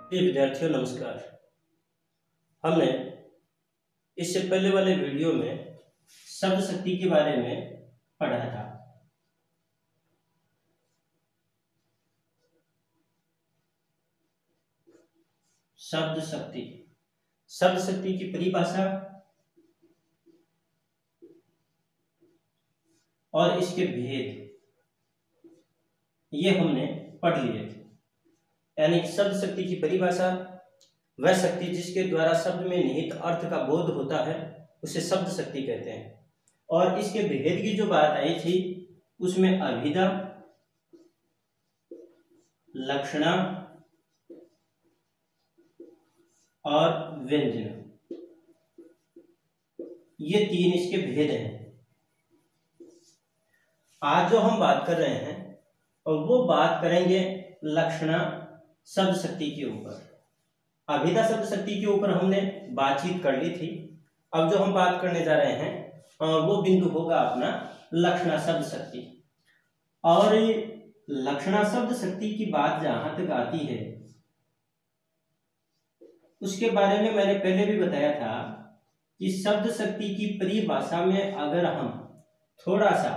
प्रिय विद्यार्थियों नमस्कार। हमने इससे पहले वाले वीडियो में शब्द शक्ति के बारे में पढ़ा था। शब्द शक्ति की परिभाषा और इसके भेद ये हमने पढ़ लिए थे। यानी शब्द शक्ति की परिभाषा वह शक्ति जिसके द्वारा शब्द में निहित अर्थ का बोध होता है उसे शब्द शक्ति कहते हैं। और इसके भेद की जो बात आई थी उसमें अभिधा, लक्षणा और व्यंजना ये तीन इसके भेद हैं। आज जो हम बात कर रहे हैं और वो बात करेंगे लक्षणा शब्द शक्ति के ऊपर। अभिधा शब्द शक्ति के ऊपर हमने बातचीत कर ली थी। अब जो हम बात करने जा रहे हैं वो बिंदु होगा अपना लक्षणा शब्द शक्ति। और लक्षणा शब्द शक्ति की बात जहां तक आती है उसके बारे में मैंने पहले भी बताया था कि शब्द शक्ति की परिभाषा में अगर हम थोड़ा सा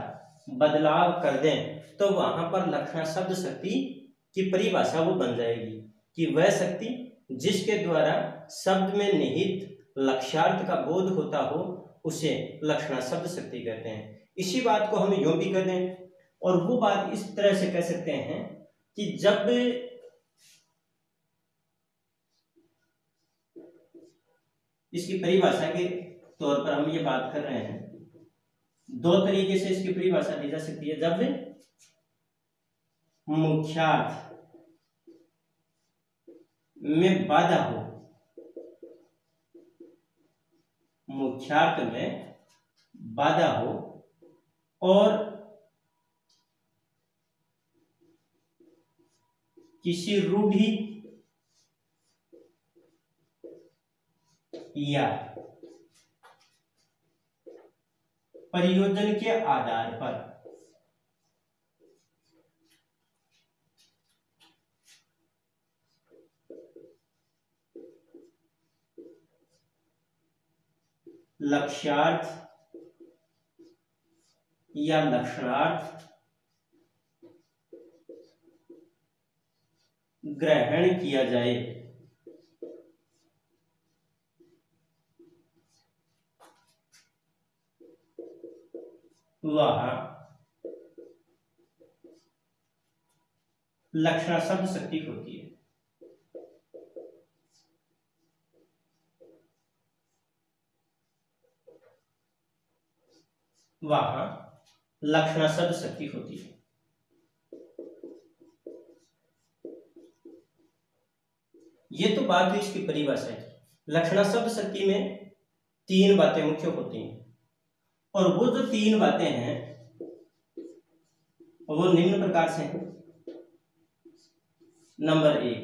बदलाव कर दें तो वहां पर लक्षणा शब्द शक्ति की परिभाषा वो बन जाएगी कि वह शक्ति जिसके द्वारा शब्द में निहित लक्ष्यार्थ का बोध होता हो उसे लक्षणा शब्द शक्ति कहते हैं। इसी बात को हम यूं भी कर दें और वो बात इस तरह से कह सकते हैं कि जब इसकी परिभाषा के तौर पर हम ये बात कर रहे हैं, दो तरीके से इसकी परिभाषा दी जा सकती है। जब मुख्यार्थ में बाधा हो, मुख्यार्थ में बाधा हो और किसी रूढ़ि या प्रयोजन के आधार पर लक्ष्यार्थ या लक्षणार्थ ग्रहण किया जाए वह लक्षणा शब्द शक्ति होती है। वहां लक्षणा शब्द शक्ति होती है। ये तो बात है इसकी परिभाषा है। लक्षणा शब्द शक्ति में तीन बातें मुख्य होती हैं और वो जो तीन बातें हैं वो निम्न प्रकार से हैं। नंबर एक,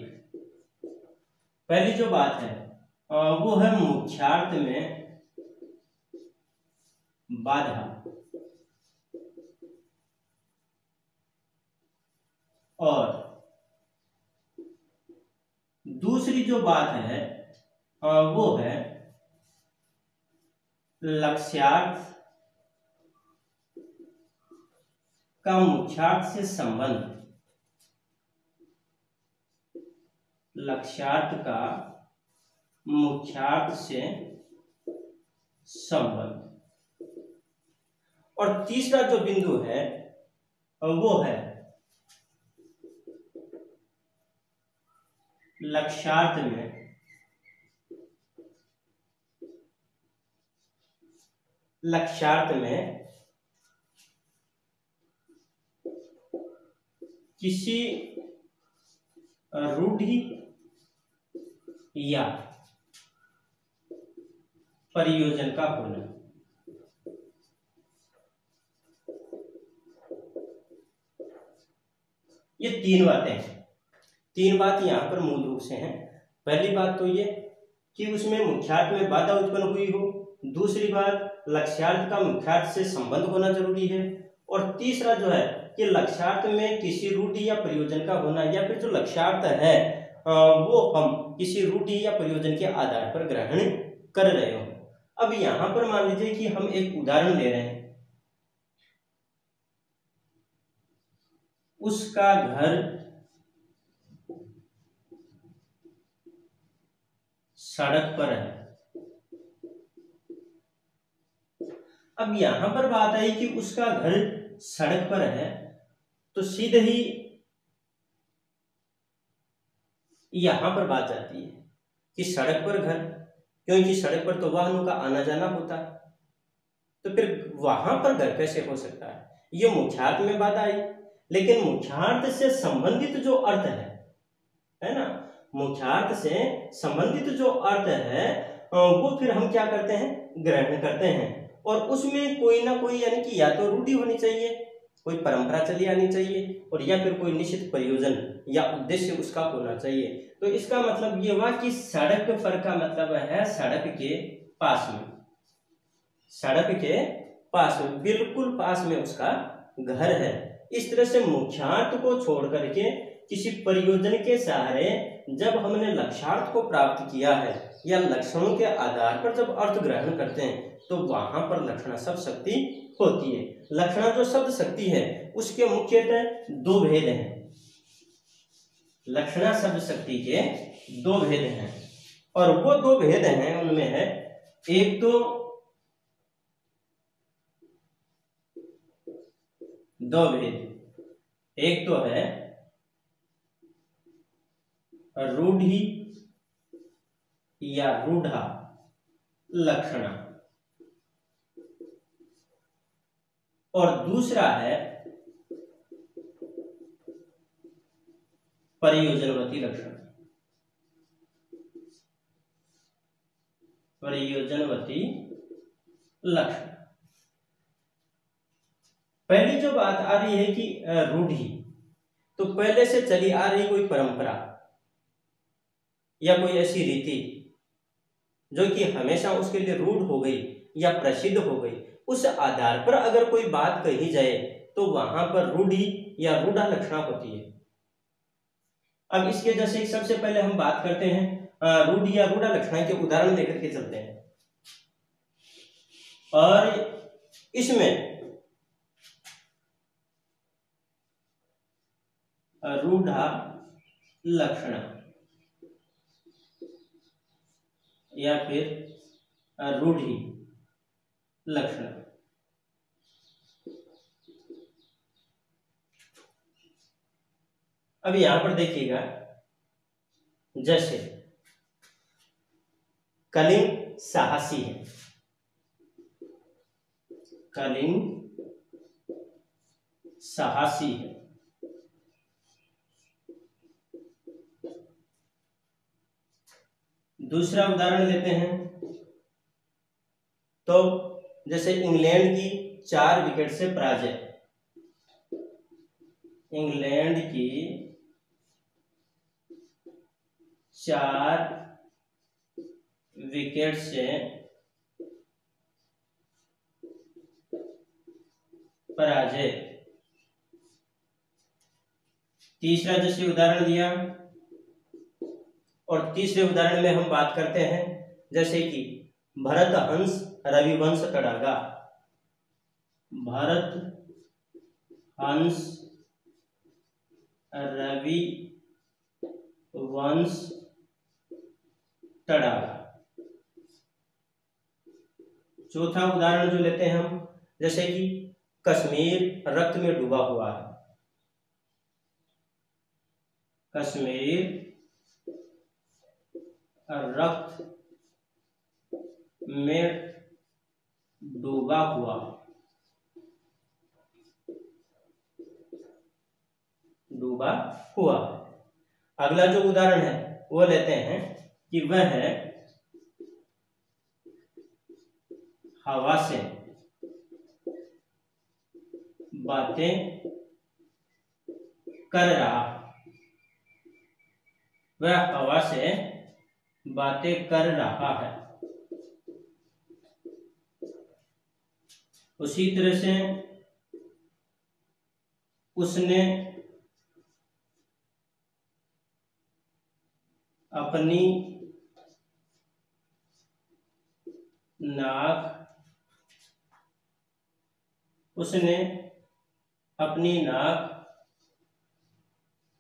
पहली जो बात है वो है मुख्यार्थ में बाधा और दूसरी जो बात है वो है लक्ष्यार्थ का मुख्यार्थ से संबंध। लक्ष्यार्थ का मुख्यार्थ से संबंध। और तीसरा जो बिंदु है वो है लक्ष्यार्थ में किसी रूढ़ि या प्रयोजन का होना। ये तीन बातें हैं। तीन बात यहां पर मूल रूप से हैं। पहली बात तो ये कि उसमें मुख्यार्थ में बाधा उत्पन्न हुई हो, दूसरी बात लक्ष्यार्थ का मुख्यार्थ से संबंध होना जरूरी है, और तीसरा जो है कि लक्ष्यार्थ में किसी रूढ़ि या प्रयोजन का होना, या फिर जो लक्ष्यार्थ है वो हम किसी रूढ़ि या प्रयोजन के आधार पर ग्रहण कर रहे हो। अब यहां पर मान लीजिए कि हम एक उदाहरण ले रहे हैं, उसका घर सड़क पर है। अब यहां पर बात आई कि उसका घर सड़क पर है, तो सीधे ही यहां पर बात आती है कि सड़क पर घर, क्योंकि सड़क पर तो वाहनों का आना जाना होता है, तो फिर वहां पर घर कैसे हो सकता है? ये मुख्यार्थ में बात आई, लेकिन मुख्यार्थ से संबंधित जो अर्थ है ना, मुख्यार्थ से संबंधित जो अर्थ है वो फिर हम क्या करते हैं, ग्रहण करते हैं। और उसमें कोई ना कोई यानी कि या तो रूढ़ि होनी चाहिए, कोई परंपरा चली आनी चाहिए, और या फिर कोई निश्चित प्रयोजन या उद्देश्य उसका होना चाहिए। तो इसका मतलब ये हुआ कि सड़क पर का मतलब है सड़क के पास में, सड़क के पास में, बिल्कुल पास में उसका घर है। इस तरह से मुख्यार्थ को छोड़ करके किसी प्रयोजन के सहारे जब हमने लक्ष्यार्थ को प्राप्त किया है या लक्षणों के आधार पर जब अर्थ ग्रहण करते हैं, तो वहां पर लक्षणा शब्द शक्ति होती है। लक्षणा जो शब्द शक्ति है उसके मुख्यतः दो भेद हैं, लक्षणा शब्द शक्ति के दो भेद हैं, और वो दो भेद हैं उनमें है, एक तो दो भेद, एक तो है रूढ़ि या रूढ़ा लक्षणा, और दूसरा है प्रयोजनवती लक्षण, प्रयोजनवती लक्षण। पहली जो बात आ रही है कि रूढ़ि, तो पहले से चली आ रही कोई परंपरा या कोई ऐसी रीति जो कि हमेशा उसके लिए रूढ़ हो गई या प्रसिद्ध हो गई, उस आधार पर अगर कोई बात कही जाए तो वहां पर रूढ़ि या रूढ़ा लक्षणा होती है। अब इसके जैसे सबसे पहले हम बात करते हैं रूढ़ि या रूढ़ा लक्षणा के उदाहरण लेकर के चलते हैं, और इसमें रूढ़ा लक्षणा या फिर रूढ़ि लक्षण, अब यहां पर देखिएगा, जैसे कलिंग साहसी है, कलिंग साहसी है, दूसरा उदाहरण लेते हैं तो जैसे इंग्लैंड की 4 विकेट से पराजय, इंग्लैंड की 4 विकेट से पराजय। तीसरा जैसे उदाहरण दिया, और तीसरे उदाहरण में हम बात करते हैं जैसे कि भरत हंस रविवंश तड़ागा, भरत हंस रवि वंश तड़ागा। चौथा उदाहरण जो लेते हैं हम, जैसे कि कश्मीर रक्त में डूबा हुआ है, कश्मीर रक्त में डूबा हुआ, डूबा हुआ। अगला जो उदाहरण है वो लेते हैं कि वह है हवा से बातें कर रहा, वह हवा से बातें कर रहा है। उसी तरह से उसने अपनी नाक, उसने अपनी नाक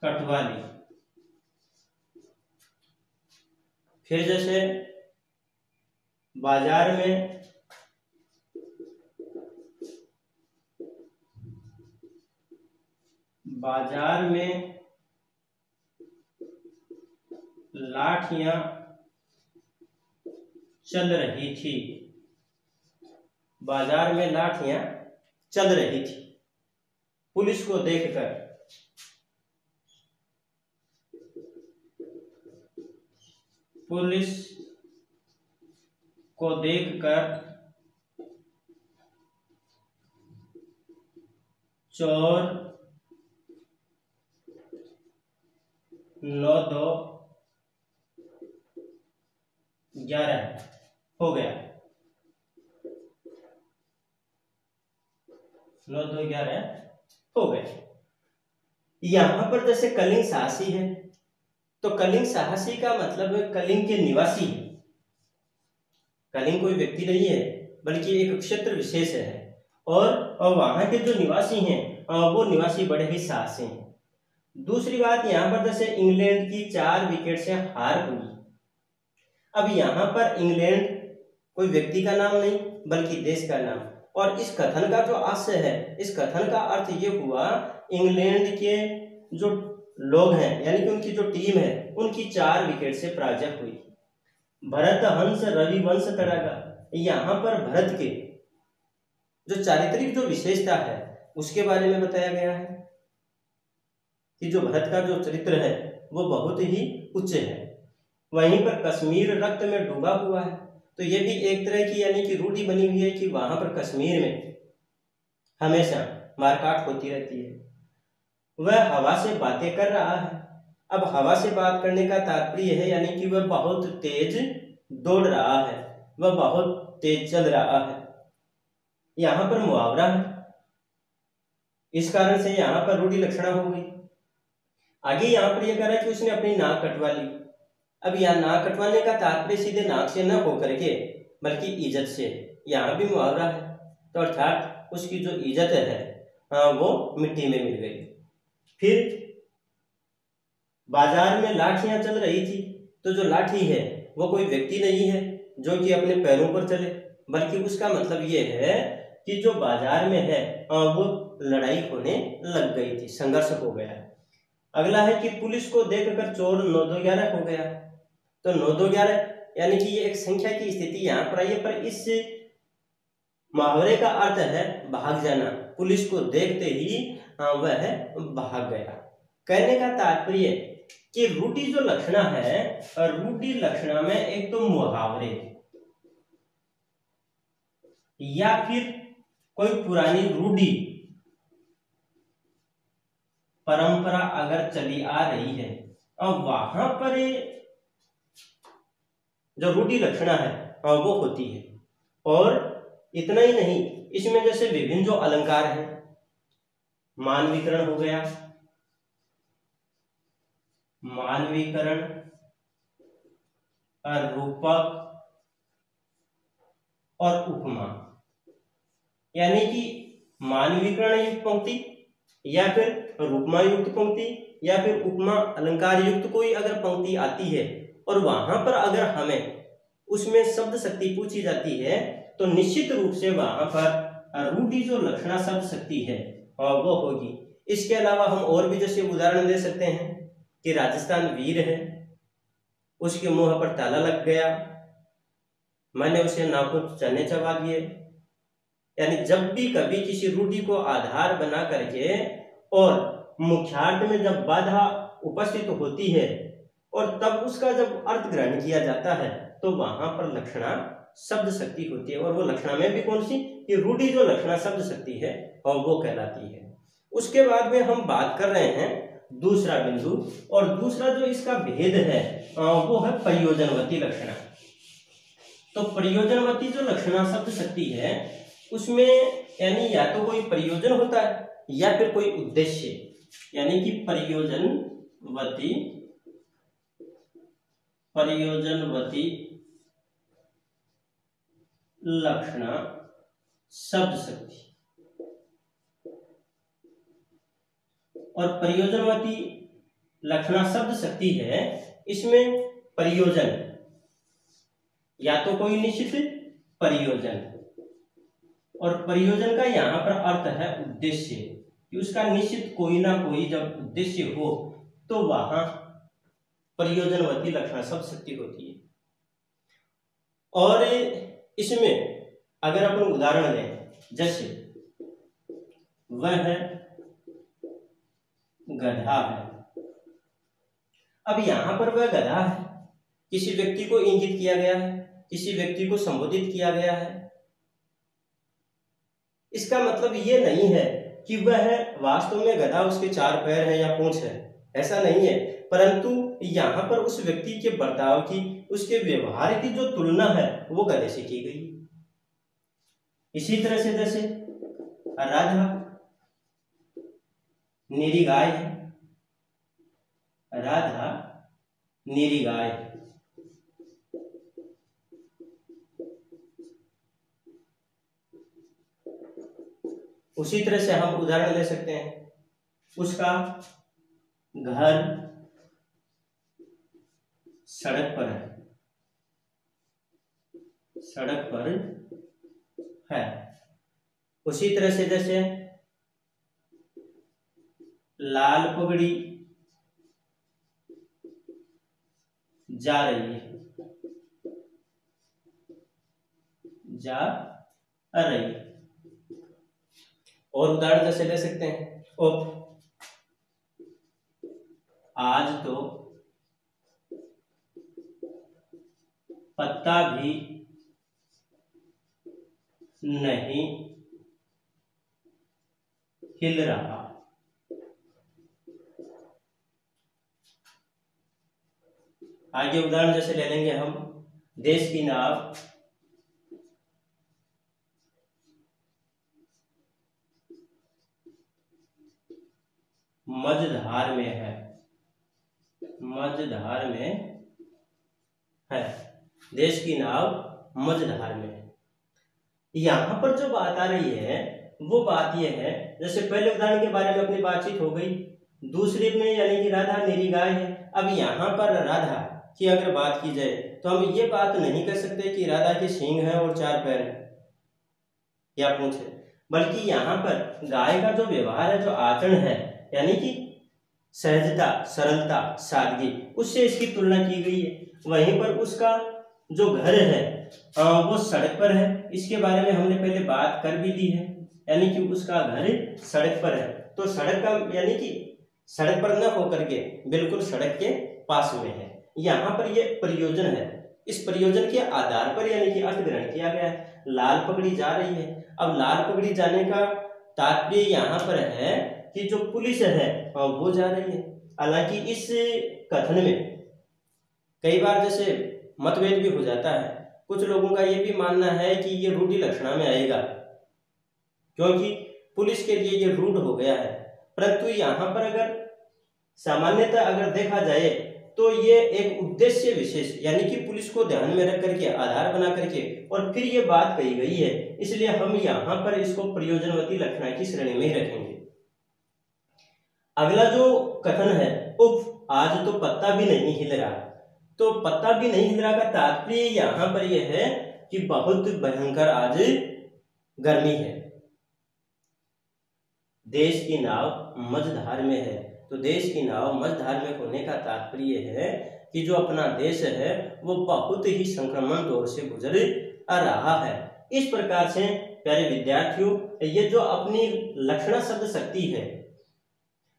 कटवा ली। फिर जैसे बाजार में लाठियां चल रही थी। बाजार में लाठियां चल रही थी। पुलिस को देखकर चोर 9-2-11 हो गया। 9-2-11 हो गए। यहां पर जैसे कलिंग साहसी है, तो कलिंग साहसी का मतलब कलिंग के निवासी है। कलिंग कोई व्यक्ति नहीं है बल्कि एक क्षेत्र विशेष है, और वहां के जो निवासी हैं वो निवासी बड़े ही साहसी हैं। दूसरी बात, यहां पर जैसे इंग्लैंड की 4 विकेट से हार हुई। अब यहां पर इंग्लैंड कोई व्यक्ति का नाम नहीं बल्कि देश का नाम, और इस कथन का जो आशय है, इस कथन का अर्थ ये हुआ इंग्लैंड के जो लोग हैं यानी कि उनकी जो टीम है उनकी 4 विकेट से पराजय हुई। भरत हंस रविवंश तड़ागा, यहाँ पर भरत के जो चारित्रिक जो विशेषता है उसके बारे में बताया गया है कि जो भरत का जो चरित्र है वो बहुत ही उच्च है। वहीं पर कश्मीर रक्त में डूबा हुआ है, तो ये भी एक तरह की यानी कि रूढ़ी बनी हुई है कि वहां पर कश्मीर में हमेशा मारकाट होती रहती है। वह हवा से बातें कर रहा है। अब हवा से बात करने का तात्पर्य है यानी कि वह बहुत तेज दौड़ रहा है, वह बहुत तेज चल रहा है। यहां पर मुहावरा है, इस कारण से यहां पर रूढ़ि लक्षणा हो गई। आगे यहां पर यह कह रहा है कि उसने अपनी नाक कटवा ली। अब यहाँ नाक कटवाने का तात्पर्य सीधे नाक से न होकर के बल्कि इज्जत से, यहाँ भी मुहावरा है, तो अर्थात उसकी जो इज्जत है वो मिट्टी में मिल गई। फिर बाजार में लाठियां चल रही थी, तो जो लाठी है वो कोई व्यक्ति नहीं है जो कि अपने पैरों पर चले, बल्कि उसका मतलब ये है कि जो बाजार में है वो लड़ाई होने लग गई थी, संघर्ष हो गया। अगला है कि पुलिस को देखकर चोर 9-2-11 हो गया। तो 9-2-11 यानी कि ये एक संख्या की स्थिति यहाँ पर आई है, पर इस मुहावरे का अर्थ है भाग जाना। पुलिस को देखते ही वह भाग गया। कहने का तात्पर्य कि रूढ़ि जो लक्षणा है, रूढ़ि लक्षणा में एक तो मुहावरे या फिर कोई पुरानी रूढ़ि परंपरा अगर चली आ रही है और वहां पर जो रूढ़ि लक्षणा है वो होती है। और इतना ही नहीं, इसमें जैसे विभिन्न जो अलंकार हैं, मानवीकरण हो गया, मानवीकरण, रूपक और उपमा, यानी कि मानवीकरण युक्त पंक्ति या फिर रूपमा युक्त पंक्ति या फिर उपमा अलंकार युक्त कोई अगर पंक्ति आती है और वहां पर अगर हमें उसमें शब्द शक्ति पूछी जाती है तो निश्चित रूप से वहां पर रूढ़ि जो लक्षणा शब्द शक्ति है वो होगी। इसके अलावा हम और भी जैसे उदाहरण दे सकते हैं कि राजस्थान वीर है, उसके मुंह पर ताला लग गया, मैंने उसे नाखून चने चबा दिए। यानी जब भी कभी किसी रूढ़ि को आधार बना करके और मुख्यार्थ में जब बाधा उपस्थित होती है और तब उसका जब अर्थ ग्रहण किया जाता है तो वहां पर लक्षणा शब्द शक्ति होती है। और वो लक्षणा में भी कौन सी, कि रूढ़ि जो लक्षणा शब्द शक्ति है और वो कहलाती है। उसके बाद में हम बात कर रहे हैं दूसरा बिंदु, और दूसरा जो इसका भेद है वो है प्रयोजनवती लक्षणा। तो प्रयोजनवती जो लक्षणा शब्द शक्ति है उसमें यानी या तो कोई प्रयोजन होता है या फिर कोई उद्देश्य, यानी कि प्रयोजनवती प्रयोजनवती लक्षणा शब्द शक्ति। और प्रयोजनवती लक्षणा शब्द शक्ति है, इसमें प्रयोजन या तो कोई निश्चित प्रयोजन, और प्रयोजन का यहाँ पर अर्थ है उद्देश्य, कि उसका निश्चित कोई ना कोई जब उद्देश्य हो तो वहां प्रयोजनवती लक्षणा शब्द शक्ति होती है। और इसमें अगर अपन उदाहरण लें, जैसे वह गधा है। अब यहां पर वह गधा है किसी व्यक्ति को इंगित किया गया है, किसी व्यक्ति को संबोधित किया गया है। इसका मतलब ये नहीं है कि वह वास्तव में गधा उसके 4 पैर है या पूंछ है, ऐसा नहीं है, परंतु यहाँ पर उस व्यक्ति के बर्ताव की, उसके व्यवहार की जो तुलना है वो गधे से की गई। इसी तरह से जैसे राधा नीरी गाय है, राधा नीरी गाय है। उसी तरह से हम उदाहरण ले सकते हैं, उसका घर सड़क पर है, सड़क पर है। उसी तरह से जैसे लाल पगड़ी जा रही है, जा रही है। और उदाहरण जैसे ले सकते हैं, और आज तो पत्ता भी नहीं हिल रहा। आगे उदाहरण जैसे ले लेंगे हम, देश की नाव मझधार में है, मझधार में है, देश की नाव मझधार में है। यहां पर जो बात आ रही है वो बात यह है, जैसे पहले उदाहरण के बारे में अपनी बातचीत हो गई, दूसरे में यानी कि राधा नीरी गाय है। अब यहाँ पर राधा की अगर बात की जाए तो हम ये बात नहीं कर सकते कि राधा के सींग है और 4 पैर है या पूंछ है, बल्कि यहाँ पर गाय का जो व्यवहार है, जो आचरण है, यानी कि सहजता, सरलता, सादगी, उससे इसकी तुलना की गई है। वहीं पर उसका जो घर है वो सड़क पर है, इसके बारे में हमने पहले बात कर भी दी है, यानी कि उसका घर सड़क पर है। तो सड़क का यानी कि सड़क पर न होकर के बिल्कुल सड़क के पास में है। यहाँ पर ये प्रयोजन है, इस प्रयोजन के आधार पर यानी कि अर्थ ग्रहण किया गया है। लाल पगड़ी जा रही है, अब लाल पगड़ी जाने का तात्पर्य यहाँ पर है कि जो पुलिस है वो जा रही है। हालांकि इस कथन में कई बार जैसे मतभेद भी हो जाता है, कुछ लोगों का ये भी मानना है कि ये रूढ़ि लक्षणा में आएगा क्योंकि पुलिस के लिए ये रूढ़ हो गया है, परंतु यहाँ पर अगर सामान्यतः अगर देखा जाए तो ये एक उद्देश्य विशेष यानी कि पुलिस को ध्यान में रख करके, आधार बना करके और फिर ये बात कही गई है, इसलिए हम यहाँ पर इसको प्रयोजनवती लक्षणा की श्रेणी में ही रखेंगे। अगला जो कथन है, उफ आज तो पत्ता भी नहीं हिल रहा, तो पत्ता भी नहीं हिल रहा का तात्पर्य यहाँ पर यह है कि बहुत भयंकर आज गर्मी है। देश की नाव मझधार में है, तो देश की नाव मझधार में होने का तात्पर्य है कि जो अपना देश है वो बहुत ही संक्रमण दौर से गुजर आ रहा है। इस प्रकार से प्यारे विद्यार्थियों, ये जो अपनी लक्षणा शब्द शक्ति है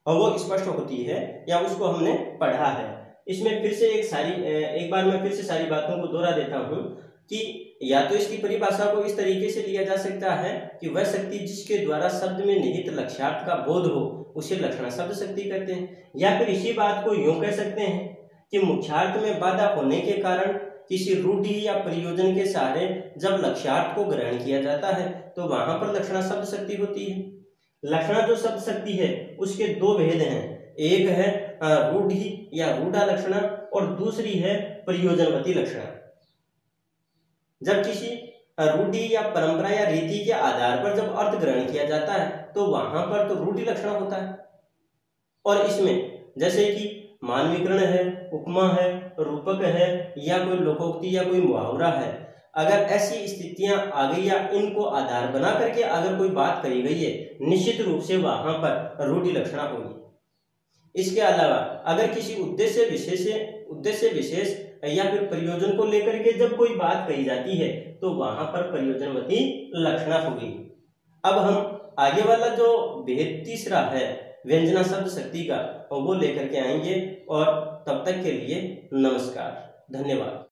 और वो स्पष्ट होती है या उसको हमने पढ़ा है। इसमें फिर से एक बार मैं फिर से सारी बातों को दोहरा देता हूँ कि या तो इसकी परिभाषा को इस तरीके से लिया जा सकता है कि वह शक्ति जिसके द्वारा शब्द में निहित लक्ष्यार्थ का बोध हो उसे लक्षणा शब्द शक्ति कहते हैं, या फिर इसी बात को यूं कह सकते हैं कि मुख्यार्थ में बाधा होने के कारण किसी रूढ़ि या प्रयोजन के सहारे जब लक्ष्यार्थ को ग्रहण किया जाता है तो वहां पर लक्षणा शब्द शक्ति होती है। लक्षणा जो शब्द शक्ति है उसके 2 भेद हैं, एक है रूढ़ि या रूढ़ा लक्षणा और दूसरी है प्रयोजनवती लक्षणा। जब किसी रूढ़ि या परंपरा या रीति के आधार पर जब अर्थ ग्रहण किया जाता है तो वहां पर तो रूढ़ि लक्षण होता है, और इसमें जैसे कि मानवीकरण है, उपमा है, रूपक है, या कोई लोकोक्ति या कोई मुहावरा है, अगर ऐसी स्थितियां आ गई या इनको आधार बना करके अगर कोई बात कही गई है, निश्चित रूप से वहां पर रूढ़ि लक्षणा होगी। इसके अलावा अगर किसी उद्देश्य विशेष या फिर प्रयोजन को लेकर के जब कोई बात कही जाती है तो वहां पर प्रयोजनवती लक्षणा होगी। अब हम आगे वाला जो भेद तीसरा है व्यंजना शब्द शक्ति का, वो लेकर के आएंगे, और तब तक के लिए नमस्कार, धन्यवाद।